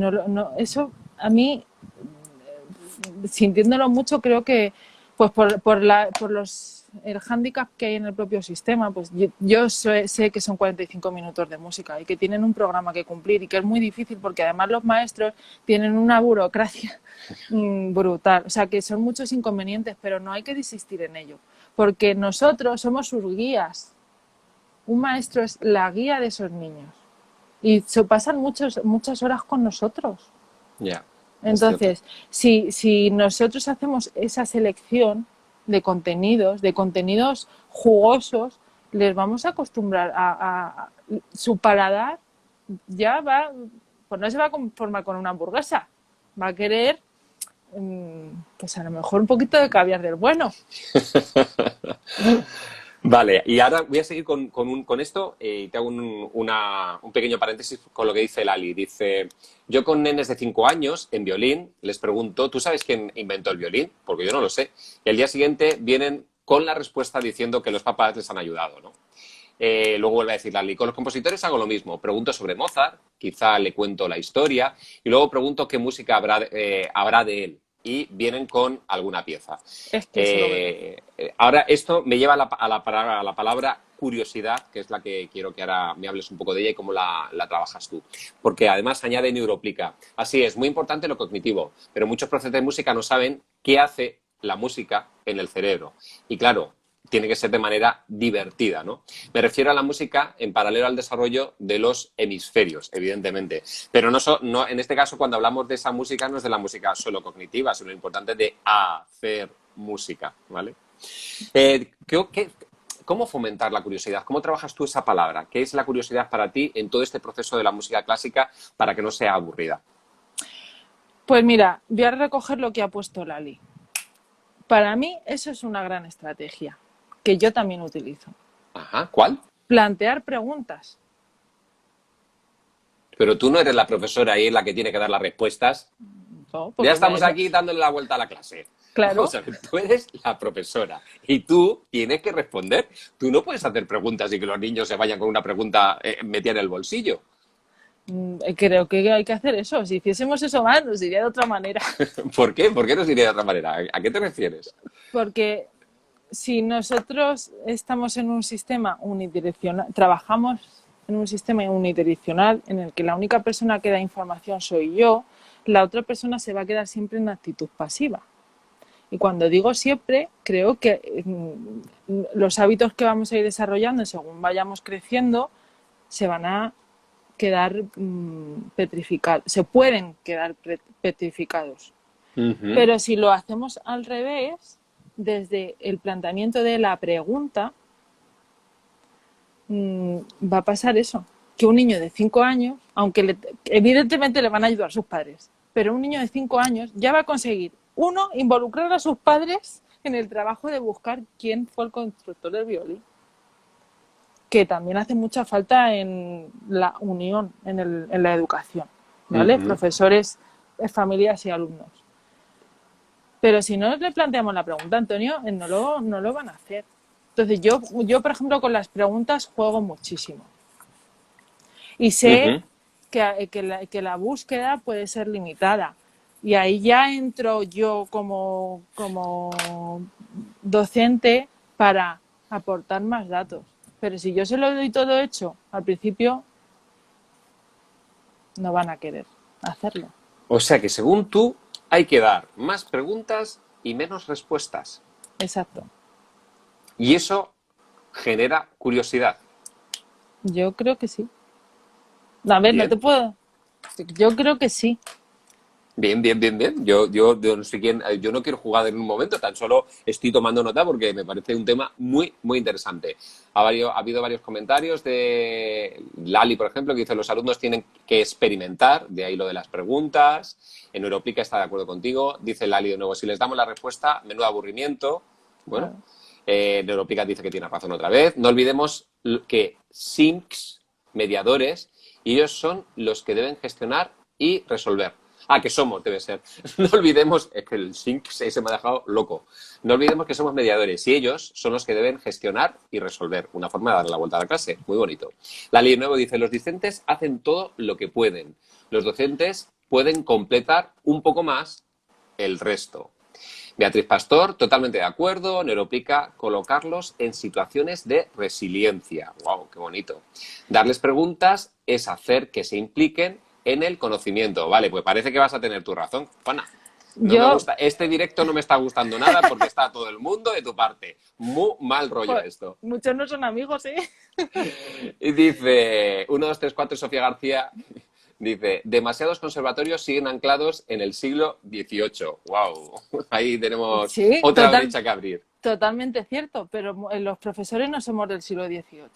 eso a mí, sintiéndolo mucho, creo que pues el hándicap que hay en el propio sistema, pues yo sé que son 45 minutos de música y que tienen un programa que cumplir y que es muy difícil porque además los maestros tienen una burocracia brutal. O sea, que son muchos inconvenientes, pero no hay que desistir en ello, porque nosotros somos sus guías. Un maestro es la guía de esos niños y se pasan muchas horas con nosotros. Ya, es cierto. Entonces, si nosotros hacemos esa selección de contenidos jugosos, les vamos a acostumbrar a su paladar ya va, pues no se va a conformar con una hamburguesa, va a querer, pues a lo mejor un poquito de caviar del bueno. Vale, y ahora voy a seguir con esto y te hago un pequeño paréntesis con lo que dice Lali. Dice, yo con nenes de 5 años en violín les pregunto, ¿tú sabes quién inventó el violín? Porque yo no lo sé. Y al día siguiente vienen con la respuesta diciendo que los papás les han ayudado, ¿no? Luego vuelve a decir Lali, con los compositores hago lo mismo. Pregunto sobre Mozart, quizá le cuento la historia y luego pregunto qué música habrá de él. Y vienen con alguna pieza. Es que eso lo veo. Ahora, esto me lleva a la palabra curiosidad, que es la que quiero que ahora me hables un poco de ella y cómo la trabajas tú. Porque además añade neuroplica. Así es, muy importante lo cognitivo, pero muchos profesores de música no saben qué hace la música en el cerebro. Y claro, tiene que ser de manera divertida, ¿no? Me refiero a la música en paralelo al desarrollo de los hemisferios, evidentemente. Pero no, en este caso, cuando hablamos de esa música, no es de la música solo cognitiva, sino lo importante de hacer música, ¿vale? Eh, ¿qué, qué, ¿Cómo fomentar la curiosidad? ¿Cómo trabajas tú esa palabra? ¿Qué es la curiosidad para ti en todo este proceso de la música clásica para que no sea aburrida? Pues mira, voy a recoger lo que ha puesto Lali. Para mí eso es una gran estrategia, que yo también utilizo. Ajá, ¿cuál? Plantear preguntas. Pero tú no eres la profesora y es la que tiene que dar las respuestas. ¿No? Ya Porque estamos aquí dándole la vuelta a la clase. Vamos claro, a ver, tú eres la profesora y tú tienes que responder. Tú no puedes hacer preguntas y que los niños se vayan con una pregunta metida en el bolsillo. creo que hay que hacer eso. Si hiciésemos eso más, nos iría de otra manera. ¿Por qué? ¿Por qué no se iría de otra manera? ¿A qué te refieres? Porque si nosotros estamos en un sistema unidireccional, trabajamos en un sistema unidireccional en el que la única persona que da información soy yo, la otra persona se va a quedar siempre en actitud pasiva. Y cuando digo siempre, creo que los hábitos que vamos a ir desarrollando según vayamos creciendo se van a quedar petrificados, se pueden quedar petrificados. Ujú. Pero si lo hacemos al revés, desde el planteamiento de la pregunta, va a pasar eso, que un niño de 5 años, aunque evidentemente le van a ayudar sus padres, pero un niño de 5 años ya va a conseguir, uno, involucrar a sus padres en el trabajo de buscar quién fue el constructor del violín, que también hace mucha falta en la unión, en la educación, ¿vale? Profesores, familias y alumnos. Pero si no le planteamos la pregunta, Antonio, no lo van a hacer. Entonces yo, por ejemplo, con las preguntas juego muchísimo. Y sé que la búsqueda puede ser limitada. Y ahí ya entro yo como docente para aportar más datos. Pero si yo se lo doy todo hecho al principio, no van a querer hacerlo. O sea que según tú hay que dar más preguntas y menos respuestas. Exacto. Y eso genera curiosidad. Yo creo que sí. A ver, Bien. no te puedo... Yo creo que sí. Bien. Yo no sé quién, yo no quiero jugar en un momento, tan solo estoy tomando nota porque me parece un tema muy, muy interesante. Ha habido varios comentarios de Lali, por ejemplo, que dice: los alumnos tienen que experimentar, de ahí lo de las preguntas. En Europlica está de acuerdo contigo. Dice Lali de nuevo: si les damos la respuesta, menudo aburrimiento. Bueno, Neuroplica dice que tiene razón otra vez. No olvidemos que SIMCs, mediadores, y ellos son los que deben gestionar y resolver. Que somos, debe ser. No olvidemos, es que el SIMC se me ha dejado loco. No olvidemos que somos mediadores y ellos son los que deben gestionar y resolver. Una forma de darle la vuelta a la clase. Muy bonito. La ley nuevo dice: los docentes hacen todo lo que pueden. Los docentes pueden completar un poco más el resto. Beatriz Pastor, totalmente de acuerdo. Neuroplica, colocarlos en situaciones de resiliencia. ¡Wow! ¡Qué bonito! Darles preguntas es hacer que se impliquen en el conocimiento. Vale, pues parece que vas a tener tu razón, Juana. Me gusta. Este directo no me está gustando nada porque está todo el mundo de tu parte. Muy mal rollo esto. Muchos no son amigos, ¿eh? Y dice 1, 2, 3, 4, Sofía García. Dice: demasiados conservatorios siguen anclados en el siglo XVIII. ¡Wow! Ahí tenemos otra brecha que abrir. Totalmente cierto, pero los profesores no somos del siglo XVIII.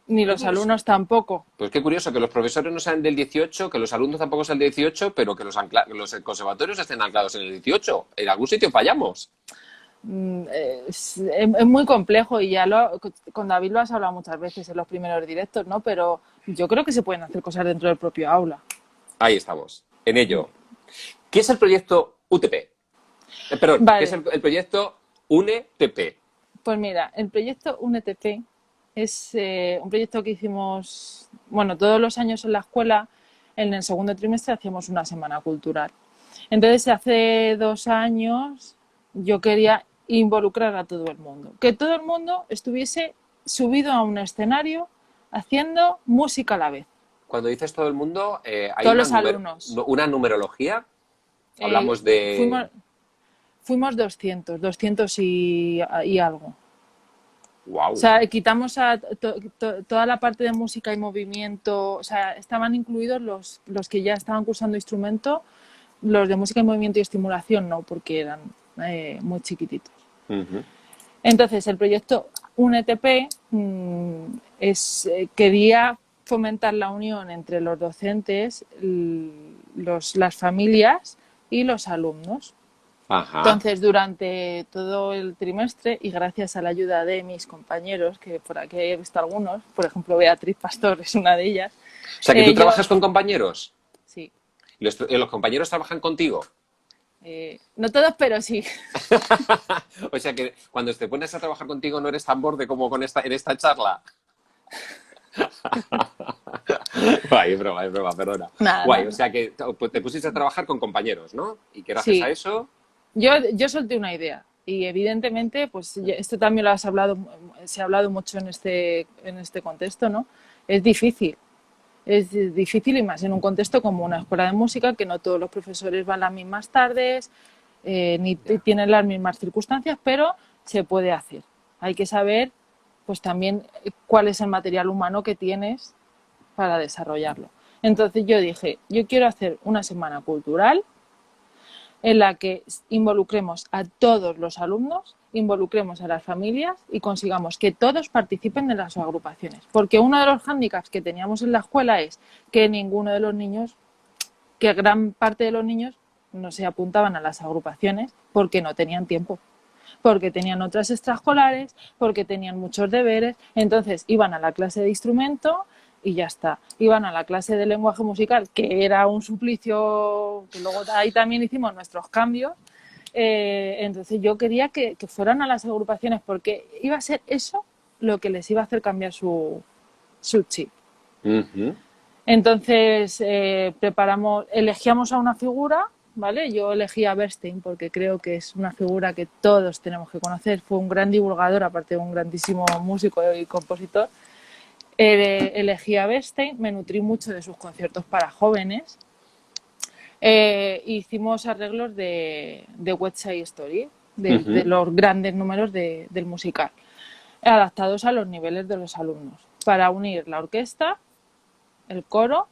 Ni los alumnos tampoco. Pues qué curioso que los profesores no sean del 18, que los alumnos tampoco sean del 18, pero que los conservatorios estén anclados en el 18. En algún sitio fallamos. Es muy complejo y ya con David lo has hablado muchas veces en los primeros directos, ¿no? Pero yo creo que se pueden hacer cosas dentro del propio aula. Ahí estamos, en ello. ¿Qué es el proyecto UTP? Perdón, vale. ¿Qué es el proyecto UNETP? Pues mira, el proyecto UNETP es un proyecto que hicimos, bueno, todos los años en la escuela. En el segundo trimestre hacíamos una semana cultural. Entonces, hace 2 años yo quería involucrar a todo el mundo, que todo el mundo estuviese subido a un escenario haciendo música a la vez. Cuando dices todo el mundo, hay todos los alumnos. ¿Una numerología? Hablamos de... Fuimos 200 y algo. Wow. O sea, quitamos toda la parte de música y movimiento. O sea, estaban incluidos los que ya estaban cursando instrumento. Los de música y movimiento y estimulación no, porque eran muy chiquititos. Entonces, el proyecto UNETP quería fomentar la unión entre los docentes, las familias y los alumnos. Ajá. Entonces, durante todo el trimestre, y gracias a la ayuda de mis compañeros, que por aquí he visto algunos, por ejemplo, Beatriz Pastor es una de ellas. O sea, que tú trabajas con compañeros. Sí. ¿Y los compañeros trabajan contigo? No todos, pero sí. O sea, que cuando te pones a trabajar contigo no eres tan borde como en esta charla. Es broma, perdona. Nada, Guay, nada. O sea que te pusiste a trabajar con compañeros, ¿no? Y que gracias a eso... Yo solté una idea y evidentemente, pues esto también se ha hablado mucho en este contexto, ¿no? Es difícil y más en un contexto como una escuela de música, que no todos los profesores van las mismas tardes, ni tienen las mismas circunstancias, pero se puede hacer. Hay que saber, pues también, cuál es el material humano que tienes para desarrollarlo. Entonces yo dije, yo quiero hacer una semana cultural en la que involucremos a todos los alumnos involucremos a las familias y consigamos que todos participen en las agrupaciones. Porque uno de los hándicaps que teníamos en la escuela es que ninguno de los niños, que gran parte de los niños no se apuntaban a las agrupaciones porque no tenían tiempo, porque tenían otras extraescolares, porque tenían muchos deberes. Entonces iban a la clase de instrumento y ya está. Iban a la clase de lenguaje musical, que era un suplicio, que luego ahí también hicimos nuestros cambios. Entonces yo quería que fueran a las agrupaciones porque iba a ser eso lo que les iba a hacer cambiar su chip. Ujú. Entonces elegíamos a una figura, ¿vale? Yo elegí a Bernstein porque creo que es una figura que todos tenemos que conocer. Fue un gran divulgador, aparte de un grandísimo músico y compositor. Elegí a Bernstein, me nutrí mucho de sus conciertos para jóvenes. Hicimos arreglos de West Side Story, de los grandes números del musical, adaptados a los niveles de los alumnos, para unir la orquesta, el coro,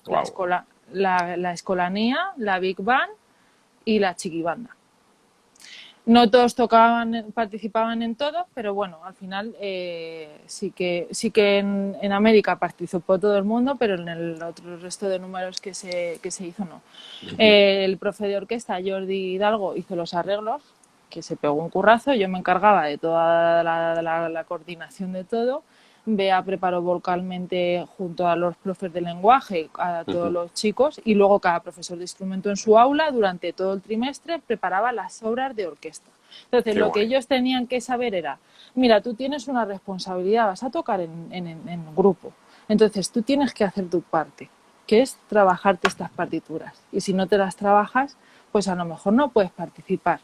Wow. la escolanía, la big band y la chiquibanda. No todos participaban en todo, pero bueno, al final sí que en América participó todo el mundo, pero en el otro resto de números que se hizo no. El profe de orquesta, Jordi Hidalgo, hizo los arreglos, que se pegó un currazo, yo me encargaba de toda la coordinación de todo. Bea preparó vocalmente junto a los profes de lenguaje a todos los chicos y luego cada profesor de instrumento en su aula durante todo el trimestre preparaba las obras de orquesta. Entonces lo que ellos tenían que saber era, mira, tú tienes una responsabilidad, vas a tocar en grupo, entonces tú tienes que hacer tu parte, que es trabajarte estas partituras y si no te las trabajas, pues a lo mejor no puedes participar.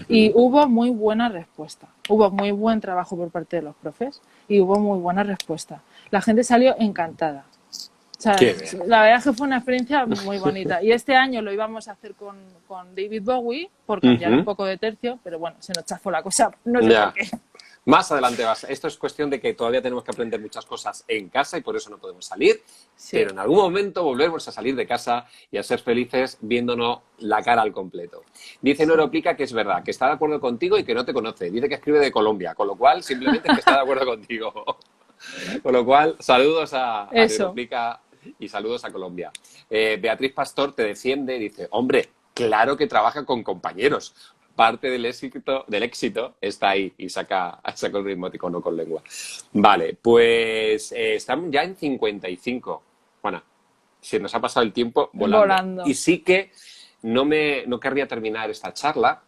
Y hubo muy buena respuesta, hubo muy buen trabajo por parte de los profes y hubo muy buena respuesta. La gente salió encantada. O sea, la verdad es que fue una experiencia muy bonita. Y este año lo íbamos a hacer con David Bowie, por cambiar un poco de tercio, pero bueno, se nos chafó la cosa, no sé por qué. Más adelante vas. Esto es cuestión de que todavía tenemos que aprender muchas cosas en casa y por eso no podemos salir. Sí. Pero en algún momento volveremos a salir de casa y a ser felices viéndonos la cara al completo. Dice Neuroplica que es verdad, que está de acuerdo contigo y que no te conoce. Dice que escribe de Colombia, con lo cual simplemente es que está de acuerdo contigo. Con lo cual, saludos a Neuroplica y saludos a Colombia. Beatriz Pastor te defiende y dice, hombre, claro que trabaja con compañeros. Parte del éxito está ahí y saca un emoticono con lengua. Vale, pues estamos ya en 55. Juana, se nos ha pasado el tiempo volando. Y sí que no querría terminar esta charla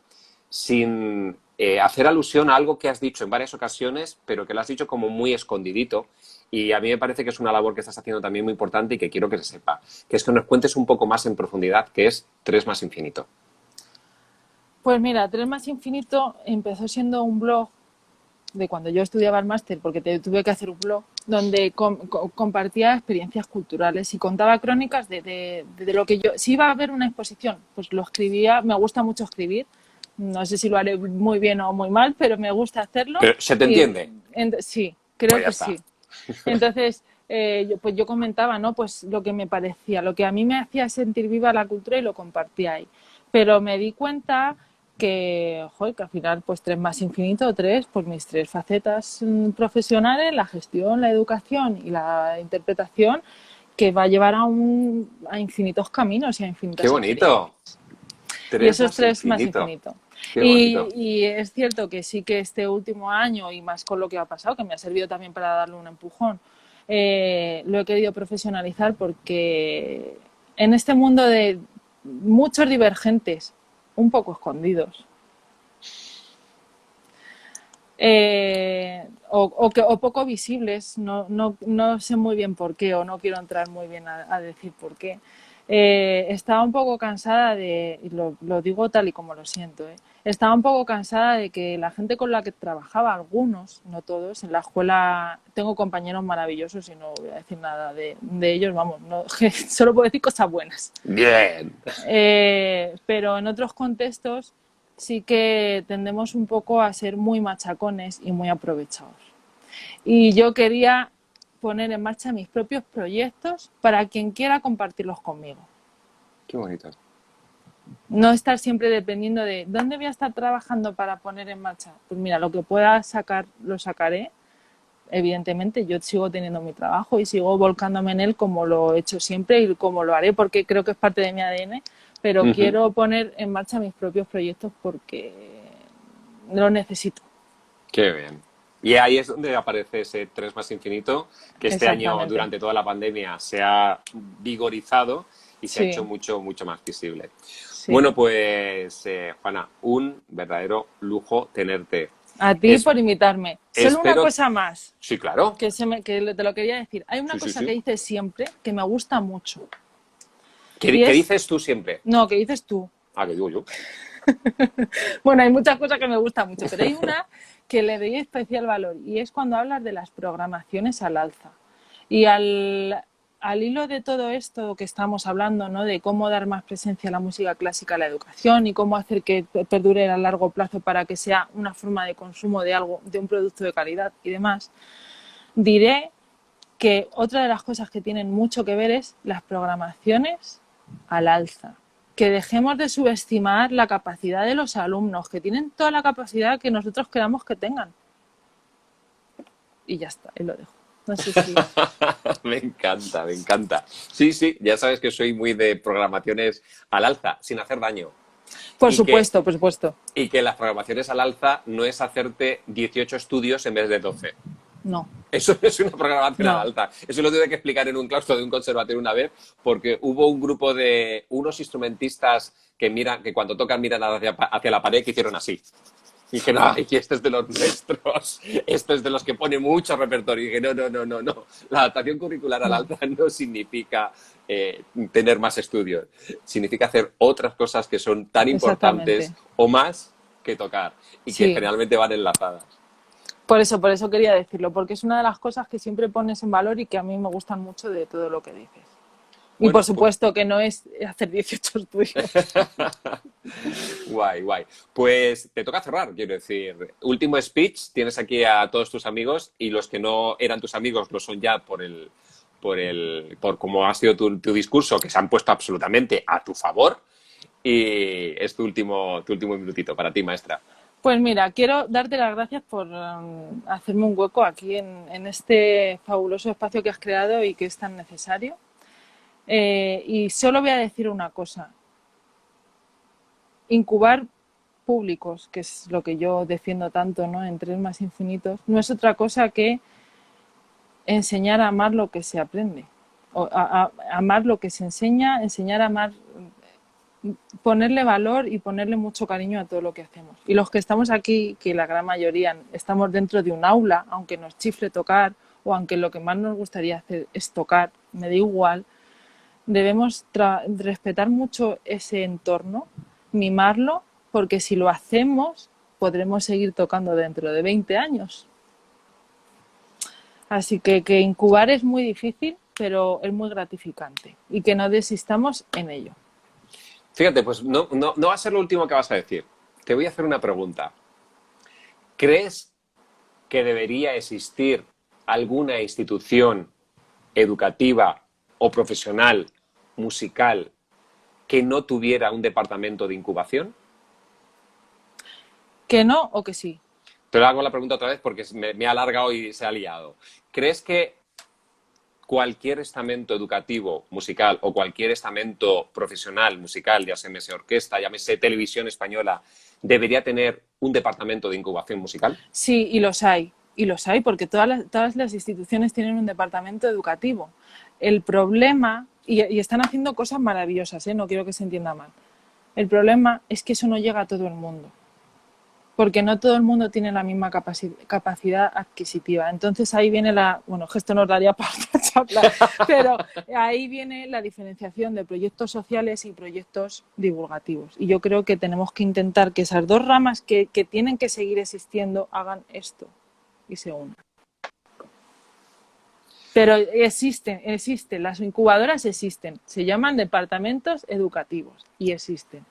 sin hacer alusión a algo que has dicho en varias ocasiones, pero que lo has dicho como muy escondidito. Y a mí me parece que es una labor que estás haciendo también muy importante y que quiero que se sepa. Que es que nos cuentes un poco más en profundidad, que es 3 más infinito. Pues mira, 3 más infinito empezó siendo un blog de cuando yo estudiaba el máster, porque tuve que hacer un blog, donde compartía experiencias culturales y contaba crónicas de lo que yo... Si iba a haber una exposición, pues lo escribía, me gusta mucho escribir, no sé si lo haré muy bien o muy mal, pero me gusta hacerlo. ¿Pero se te entiende? Sí, creo que sí. Entonces, yo comentaba, ¿no? Pues lo que me parecía, lo que a mí me hacía sentir viva la cultura y lo compartía ahí. Pero me di cuenta que al final, pues 3 más infinito, 3, pues mis 3 facetas profesionales, la gestión, la educación y la interpretación, que va a llevar a infinitos caminos y a infinitas ¡Qué bonito! Y eso es 3 más infinito. Y es cierto que sí que este último año, y más con lo que ha pasado, que me ha servido también para darle un empujón, lo he querido profesionalizar porque en este mundo de muchos divergentes, un poco escondidos, o poco visibles, no sé muy bien por qué, o no quiero entrar muy bien a decir por qué. Estaba un poco cansada y lo digo tal y como lo siento, estaba un poco cansada de que la gente con la que trabajaba, algunos, no todos, en la escuela tengo compañeros maravillosos y no voy a decir nada de ellos, vamos, solo puedo decir cosas buenas. Bien. Pero en otros contextos sí que tendemos un poco a ser muy machacones y muy aprovechados. Y yo quería poner en marcha mis propios proyectos para quien quiera compartirlos conmigo. Qué bonito. No estar siempre dependiendo de dónde voy a estar trabajando para poner en marcha. Pues mira, lo que pueda sacar, lo sacaré. Evidentemente, yo sigo teniendo mi trabajo y sigo volcándome en él como lo he hecho siempre y como lo haré porque creo que es parte de mi ADN, pero Ujú. quiero poner en marcha mis propios proyectos porque lo necesito. Qué bien. Y ahí es donde aparece ese 3 más infinito, que este año, Exactamente. durante toda la pandemia, se ha vigorizado y se ha hecho Sí, mucho, mucho más visible. sí. Bueno, pues, Juana, un verdadero lujo tenerte. A ti Es, por invitarme. Solo una espero... cosa más Sí, claro. que te lo quería decir. Hay una Sí, sí, cosa que sí. dices siempre que me gusta mucho ¿Qué, y qué es, dices tú siempre? no, que dices tú. Ah, que digo yo. Bueno, hay muchas cosas que me gustan mucho, pero hay una que le doy especial valor y es cuando hablas de las programaciones al alza. Y al hilo de todo esto que estamos hablando, ¿no? De cómo dar más presencia a la música clásica a la educación y cómo hacer que perdure a largo plazo para que sea una forma de consumo de algo, de un producto de calidad y demás, diré que otra de las cosas que tienen mucho que ver es las programaciones al alza. Que dejemos de subestimar la capacidad de los alumnos, que tienen toda la capacidad que nosotros queramos que tengan. Y ya está, y lo dejo. No sé si... Me encanta, me encanta. Sí, sí, ya sabes que soy muy de programaciones al alza, sin hacer daño. Por Y que, supuesto, por supuesto. y que las programaciones al alza no es hacerte 18 estudios en vez de 12. No, Eso no es una programación al no. alza. Eso lo tuve que explicar en un claustro de un conservatorio una vez, porque hubo un grupo de unos instrumentistas que miran, que cuando tocan miran hacia la pared, que hicieron así. Y dije, no, y este es de los nuestros. Esto es de los que pone mucho repertorio. Y dije, no, no, no, no, no. La adaptación curricular al No, alza no significa tener más estudios. Significa hacer otras cosas que son tan importantes exactamente. o más que tocar y que Sí, generalmente van enlazadas. por eso quería decirlo, porque es una de las cosas que siempre pones en valor y que a mí me gustan mucho de todo lo que dices. Y por Bueno, pues supuesto que no es hacer 18 estudios. guay, guay. Pues te toca cerrar, quiero decir. Último speech, tienes aquí a todos tus amigos y los que no eran tus amigos lo son ya por cómo ha sido tu discurso, que se han puesto absolutamente a tu favor. Y es tu último minutito para ti, maestra. Pues mira, quiero darte las gracias por hacerme un hueco aquí en este fabuloso espacio que has creado y que es tan necesario. Y solo voy a decir una cosa. Incubar públicos, que es lo que yo defiendo tanto, ¿no? En Tres más infinitos, no es otra cosa que enseñar a amar lo que se aprende. O amar lo que se enseña, enseñar a amar, ponerle valor y ponerle mucho cariño a todo lo que hacemos. Y los que estamos aquí, que la gran mayoría estamos dentro de un aula, aunque nos chifle tocar o aunque lo que más nos gustaría hacer es tocar, me da igual, debemos respetar mucho ese entorno, mimarlo, porque si lo hacemos podremos seguir tocando dentro de 20 años. Así que incubar es muy difícil, pero es muy gratificante y que no desistamos en ello. Fíjate, pues no va a ser lo último que vas a decir. Te voy a hacer una pregunta. ¿Crees que debería existir alguna institución educativa o profesional musical que no tuviera un departamento de incubación? ¿Que no o que sí? Te lo hago la pregunta otra vez porque me ha alargado y se ha liado. ¿Crees que cualquier estamento educativo musical o cualquier estamento profesional musical, ya llámese orquesta, llámese televisión española, debería tener un departamento de incubación musical? Sí, y los hay. Y los hay porque todas las instituciones tienen un departamento educativo. El problema, y están haciendo cosas maravillosas, no quiero que se entienda mal. El problema es que eso no llega a todo el mundo. Porque no todo el mundo tiene la misma capacidad adquisitiva. Entonces ahí viene bueno, esto nos daría para otra charla, pero ahí viene la diferenciación de proyectos sociales y proyectos divulgativos. Y yo creo que tenemos que intentar que esas dos ramas que tienen que seguir existiendo hagan esto y se unan. Pero existen, las incubadoras existen, se llaman departamentos educativos y existen.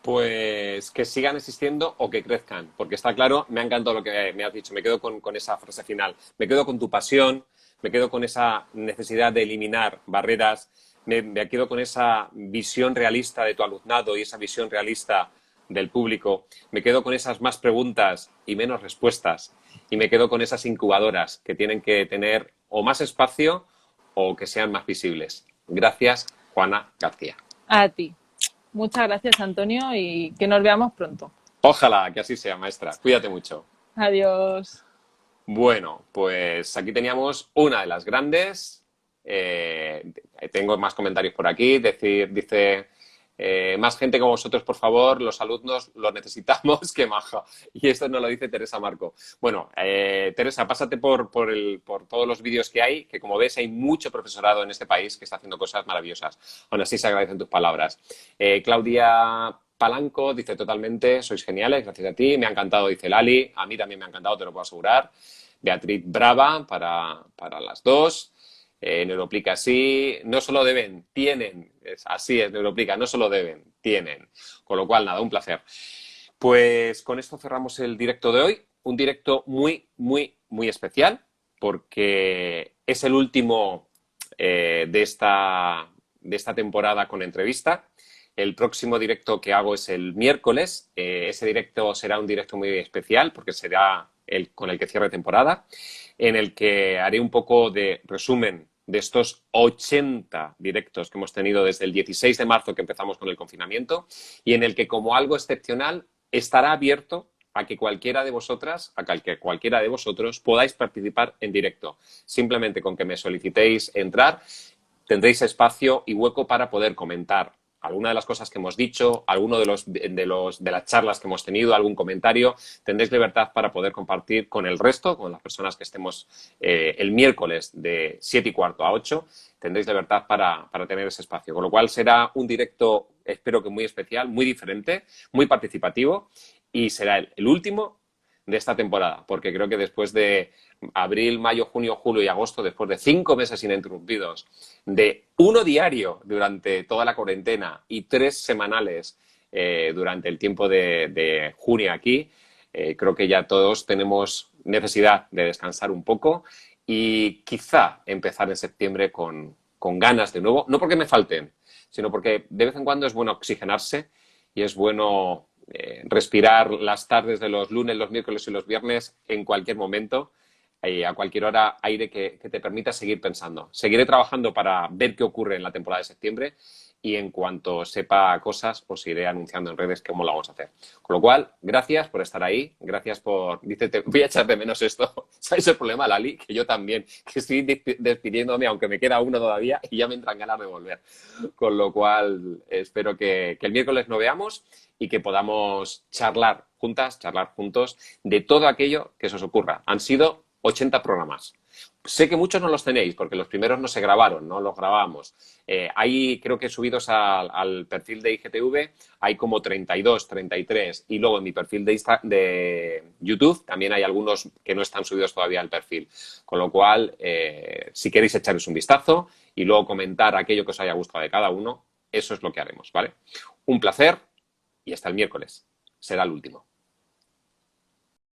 Pues que sigan existiendo o que crezcan, porque está claro, me ha encantado lo que me has dicho, me quedo con esa frase final, me quedo con tu pasión, me quedo con esa necesidad de eliminar barreras, me quedo con esa visión realista de tu alumnado y esa visión realista del público. Me quedo con esas más preguntas y menos respuestas. Y me quedo con esas incubadoras que tienen que tener o más espacio o que sean más visibles. Gracias, Juana García. A ti. Muchas gracias, Antonio, y que nos veamos pronto. Ojalá que así sea, maestra. Cuídate mucho. Adiós. Bueno, pues aquí teníamos una de las grandes. Tengo más comentarios por aquí. Dice, más gente como vosotros, por favor, los alumnos los necesitamos, qué maja. Y esto nos lo dice Teresa Marco. Bueno, Teresa, pásate por todos los vídeos que hay, que como ves hay mucho profesorado en este país que está haciendo cosas maravillosas. Aún así se agradecen tus palabras. Claudia Palanco dice totalmente, sois geniales, gracias a ti. Me ha encantado, dice Lali. A mí también me ha encantado, te lo puedo asegurar. Beatriz Brava para las dos. Neuroplica sí, no solo deben, tienen. Así es, Neuroplica, no solo deben, tienen. Con lo cual, nada, un placer. Pues con esto cerramos el directo de hoy. Un directo muy, muy, muy especial porque es el último de esta temporada con entrevista. El próximo directo que hago es el miércoles. Ese directo será un directo muy especial porque será con el que cierre temporada, en el que haré un poco de resumen de estos 80 directos que hemos tenido desde el 16 de marzo que empezamos con el confinamiento y en el que, como algo excepcional, estará abierto a que cualquiera de vosotras, cualquiera de vosotros podáis participar en directo. Simplemente con que me solicitéis entrar, tendréis espacio y hueco para poder comentar alguna de las cosas que hemos dicho, alguno de las charlas que hemos tenido, algún comentario, tendréis libertad para poder compartir con el resto, con las personas que estemos el miércoles de 7:15 a 8, tendréis libertad para tener ese espacio. Con lo cual será un directo, espero que muy especial, muy diferente, muy participativo y será el último de esta temporada, porque creo que después de abril, mayo, junio, julio y agosto, después de 5 meses ininterrumpidos, de uno diario durante toda la cuarentena y 3 semanales durante el tiempo de junio aquí, creo que ya todos tenemos necesidad de descansar un poco y quizá empezar en septiembre con ganas de nuevo, no porque me falten, sino porque de vez en cuando es bueno oxigenarse y es bueno respirar las tardes de los lunes, los miércoles y los viernes en cualquier momento, a cualquier hora, aire que te permita seguir pensando. Seguiré trabajando para ver qué ocurre en la temporada de septiembre y en cuanto sepa cosas os iré anunciando en redes cómo lo vamos a hacer. Con lo cual, gracias por estar ahí, gracias por... Dice, voy a echar de menos esto. ¿Sabes el problema, Lali? Que yo también, que estoy despidiéndome, aunque me queda uno todavía y ya me entran ganas de volver. Con lo cual, espero que el miércoles nos veamos y que podamos charlar juntas, charlar juntos de todo aquello que se os ocurra. Han sido 80 programas. Sé que muchos no los tenéis porque los primeros no se grabaron, no los grabamos. Hay, creo que subidos al perfil de IGTV, hay como 32, 33 y luego en mi perfil de YouTube también hay algunos que no están subidos todavía al perfil. Con lo cual, si queréis echaros un vistazo y luego comentar aquello que os haya gustado de cada uno, eso es lo que haremos, ¿vale? Un placer y hasta el miércoles. Será el último.